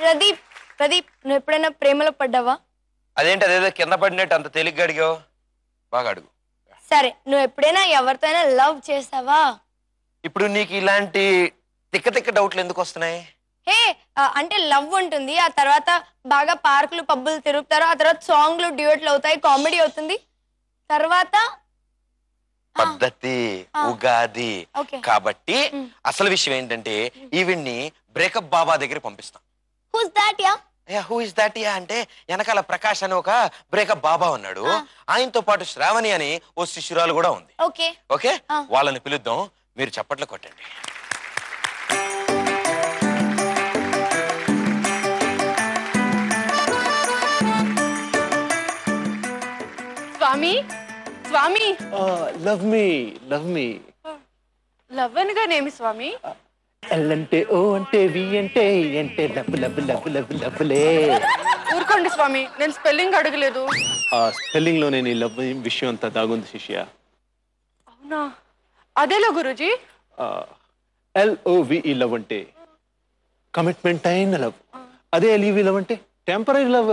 ప్రదీప్ ప్రదీప్ నువ్వు ఎప్పుడైనా ప్రేమలో పడ్డావా? అదేంటి అదేదో కింద పడినట్టు అంత తేలిగ్గా అడిగావు? బాగా అడుగు. సరే, నువ్వు ఎప్పుడైనా ఎవరితోనైనా లవ్ చేసావా? ఇప్పుడు నీకు ఇలాంటి తిక్క తిక్క డౌట్లు ఎందుకు వస్తున్నాయి? హే, అంటే లవ్ ఉంటుంది, ఆ తర్వాత బాగా పార్కులు పబ్బులు తిరుగుతారు, ఆ తర్వాత సాంగ్లు డ్యూయట్లు అవుతాయి, కామెడీ అవుతుంది, తర్వాత పద్ధతి ఉగాది. కాబట్టి అసలు విషయం ఏంటంటే ఈవిడ్ని బ్రేకప్ బాబా దగ్గర పంపిస్తాం. హూ ఇస్ దాట్ యా అంటే వెనకాల ప్రకాష్ అని ఒక బ్రేకప్ బాబా ఉన్నాడు, ఆయనతో పాటు శ్రావణి అని ఓ శిష్యురాలు కూడా ఉంది. ఓకే, వాళ్ళని పిలుద్దాం, మీరు చప్పట్లు కొట్టండి. Swami Swami love me love me. Love అనగానేమి స్వామి? ఎల్ అంటే ఓ అంటే వి అంటే అంటే లవ్ లవ్ లవ్ లవ్ లవ్లే. ఊరుకోండి స్వామి, నేను స్పెల్లింగ్ అడగలేదు. ఆ స్పెల్లింగ్ లోనే నీ లవ్ విషయం అంతా దాగుంది శిష్య. అవునా? అదేలా గురూజీ? LOVE లవ్ అంటే కమిట్మెంట్ అయిన లవ్, అదే LEV లవ్ అంటే టెంపరీ లవ్.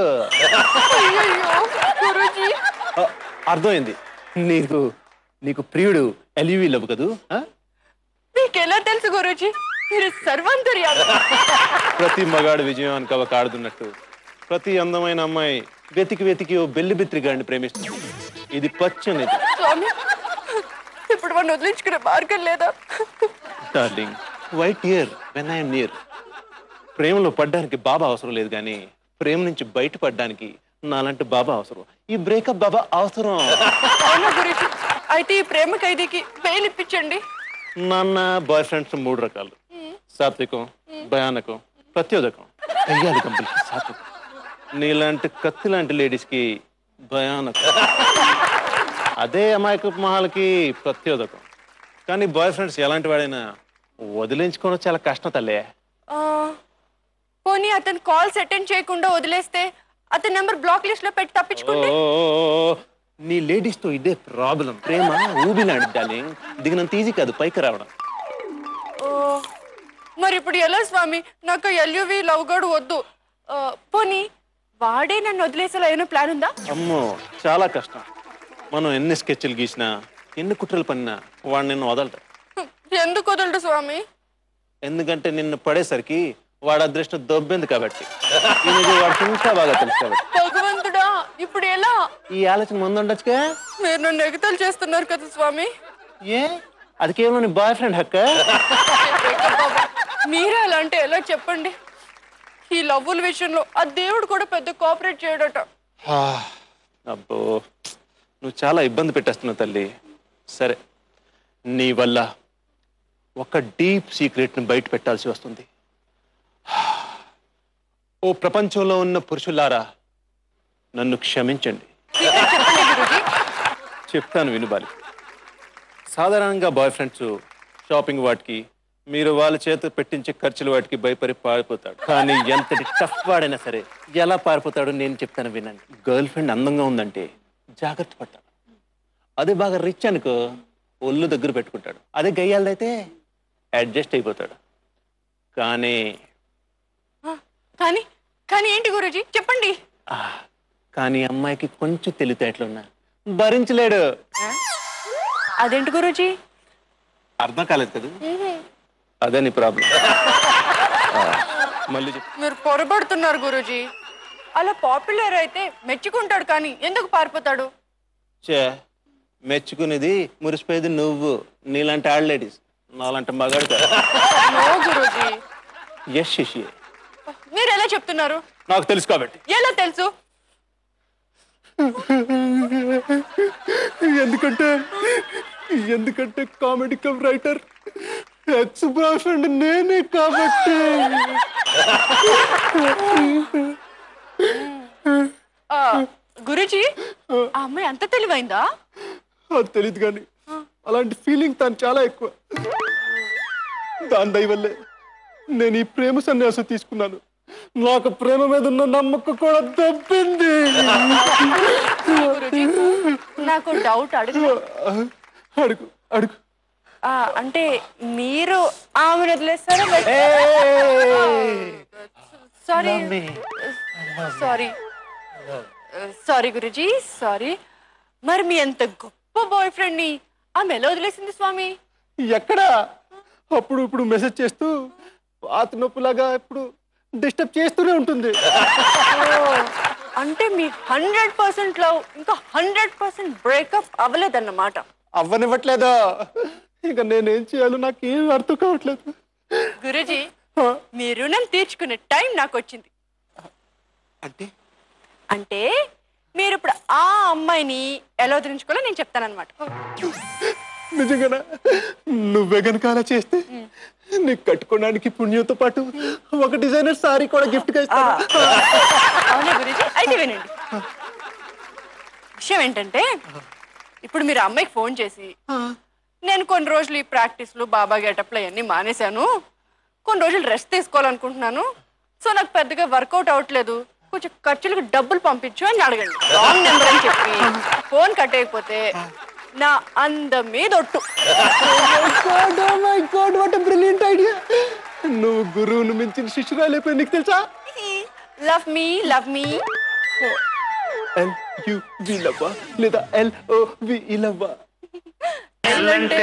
అర్థమైంది. నీకు నీకు ప్రియుడు LEV లవ్ కదూ? మీకెలా తెలుసు గురూజీ? మీరు సర్వంతర్యామి. ప్రతి మగాడు విజయానికి ఒక ఆడుతున్నట్టు ప్రతి అందమైన అమ్మాయి వెతికి వెతికి ఓ బెల్లి బిత్రిగాడిని ప్రేమిస్తుంది. ఇది పచ్చనిది. స్వామి, ఇప్పుడు మనం వదిలించుకునే మార్గం లేదా? Darling, white year when I'm near. ప్రేమలో పడ్డానికి బాబా అవసరం లేదు, కానీ ప్రేమ నుంచి బయటపడడానికి నాలాంటి బాబా అవసరం. ఈ బ్రేకప్ బాబా అవసరం. అవునా గురూజీ? అయితే ఈ ప్రేమ ఖైదీకి బెయిల్ ఇప్పించండి. నాన్న బాయ్ ఫ్రెండ్స్ 3 రకాలు: సాత్వికం, భయానకం, ప్రత్యోదకం. అయ్యాలి కంపెనీ సాత్వికం. నీలాంటి కత్తి లాంటి లేడీస్ కి భయానకం, అదే అమాయక మహాలకి ప్రత్యోదకం. కానీ బాయ్ ఫ్రెండ్స్ ఎలాంటి వాడైనా వదిలించుకోవడం చాలా కష్టం తల్లే. పోనీ అతను కాల్స్ అటెండ్ చేయకుండా వదిలేస్తే అతని నెంబర్ బ్లాక్ లిస్ట్ లో పెట్టి తప్పించుకుంటే? నీ లేడీస్ తో ఇదే ప్రాబ్లం. ప్రేమ ఊబిలాంటి డార్లింగ్, దిగినంత ఈజీ కాదు పైకి రావడం. మరి ఇప్పుడు ఎలా స్వామి? నాకు LUV లవ్ గాడు వద్దు. పోనీ వాడే నన్ను వదిలేసేలా ఏమైనా ప్లాన్ ఉందా? అమ్మో, చాలా కష్టం. మనం ఎన్ని స్కెచ్లు గీసినా ఎన్ని కుట్రలు పడినా వాడు నిన్ను వదలడు. ఎందుకు వదలడు స్వామి? ఎందుకంటే నిన్ను పడేసరికి వాడు అదృష్టం దొబ్బింది కాబట్టి. వాడికి ఇంకా బాగా తెలుసు కాబట్టి. భగవంతుడా, ఇప్పుడు ఎలా? ఈ ఆలోచన ముందు ఉండొచ్చుగా. మీరు నన్ను ఎగతాలు చేస్తున్నారు కదా స్వామి. ఏ, అది కేవలం నీ బాయ్ ఫ్రెండ్ హక్క. మీరే అలా అంటే ఎలా చెప్పండి? ఈ లవ్వుల విషయంలో ఆ దేవుడు కూడా పెద్ద కోఆపరేట్ చేయడట. అబ్బో, నువ్వు చాలా ఇబ్బంది పెట్టేస్తున్నావు తల్లి. సరే, నీ వల్ల ఒక డీప్ సీక్రెట్ని బయట పెట్టాల్సి వస్తుంది. ఓ ప్రపంచంలో ఉన్న పురుషులారా, నన్ను క్షమించండి. చెప్తాను వినుబాలి. సాధారణంగా బాయ్ ఫ్రెండ్స్ షాపింగ్ వాటికి, మీరు వాళ్ళ చేత పెట్టించే ఖర్చులు వాటికి భయపడి పారిపోతాడు. కానీ ఎంతటి టఫ్ వాడైనా సరే ఎలా పారిపోతాడో నేను చెప్తాను వినండి. గర్ల్ ఫ్రెండ్ అందంగా ఉందంటే జాగ్రత్త పడతాడు. అదే బాగా రిచ్ అనుకో ఒళ్ళు దగ్గర పెట్టుకుంటాడు. అదే గయ్యాలదైతే అడ్జస్ట్ అయిపోతాడు. కానీ కానీ కానీ ఏంటి గురూజీ, చెప్పండి. కానీ అమ్మాయికి కొంచెం తెలివితేటలున్నా భరించలేడు. అదేంటి గురూజీ? అర్థం కాలేదు కదా, అదే నీ ప్రాబ్లం. మళ్ళీ మీరు పొరపడుతున్నారు గురూజీ. అలా పాపులర్ అయితే మెచ్చుకుంటాడు, కానీ ఎందుకు పారిపోతాడు? చే, మెచ్చుకునేది మురిసిపోయేది నువ్వు, నీలాంటి ఆడ్ లేడీస్, నాలాంటి మగాడు కాదు. ఎస్ శశి, మీరు ఎలా చెప్తున్నారు? నాకు తెలుసు కాబట్టి. ఎలా తెలుసు? ఎందుకంటే comedy cum writer X boy friend నేనే కాబట్టి. గురూజీ, ఆ అమ్మాయి అంత తెలివైందా? అది తెలియదు, కానీ అలాంటి ఫీలింగ్ తను చాలా ఎక్కువ. దాని దయ వల్లే నేను ఈ ప్రేమ సన్యాసం తీసుకున్నాను. నాకు ప్రేమ మీద ఉన్న నమ్మకం కూడా దెబ్బింది. నాకు డౌట్, అడుగు అడుగు అడుగు. అంటే మీరు ఆమెను వదిలేస్తారా? Sorry sorry sorry Guruji sorry. మరి మీ అంత గొప్ప బాయ్ ఫ్రెండ్ ని ఆమె ఎలా వదిలేసింది స్వామి? ఎక్కడ అప్పుడు ఇప్పుడు మెసేజ్ చేస్తూ పాత నొప్పులాగా ఇప్పుడు డిస్టర్బ్ చేస్తూనే ఉంటుంది. అంటే మీ 100% లవ్ ఇంకా 100% బ్రేకప్ అవ్వలేదన్నమాట. అవ్వనివ్వట్లేదా? ఇక నేనేం చేయాలో నాకేం అర్థం కావట్లేదు. గురుజీ మీ రుణం తీర్చుకునే టైం నాకు వచ్చింది. అంటే మీరు ఇప్పుడు ఆ అమ్మాయిని ఎలా వదిలించుకోవాలో నేను చెప్తానన్నమాట. నిజంగానా? నువ్వే గనక అలా చేస్తే నీకు కట్టుకోవడానికి పుణ్యంతో పాటు ఒక డిజైనర్ సారీ కూడా గిఫ్ట్ గా ఇస్తాను. అవునా గురుజీ? అయితే వినండి. విషయం ఏంటంటే ఇప్పుడు మీరు అమ్మాయికి ఫోన్ చేసి నేను కొన్ని రోజులు ఈ ప్రాక్టీస్లు బాబా గెటప్లు అవన్నీ మానేశాను, కొన్ని రోజులు రెస్ట్ తీసుకోవాలనుకుంటున్నాను, సో నాకు పెద్దగా వర్కౌట్ అవ్వట్లేదు, కొంచెం ఖర్చులకు డబ్బులు పంపించు అని అడగండి. రాంగ్ నెంబర్ అని చెప్పి ఫోన్ కట్ అయిపోతే నా అందం మీద ఒట్టు. Brilliant idea. నువ్వు గురువును మించిన శిష్యురాలైపోయి నీకు తెలుసా? లవ్ మీ లవ్ మీ LUV లవ్వా లేదా LOV లవ్వా? అంటే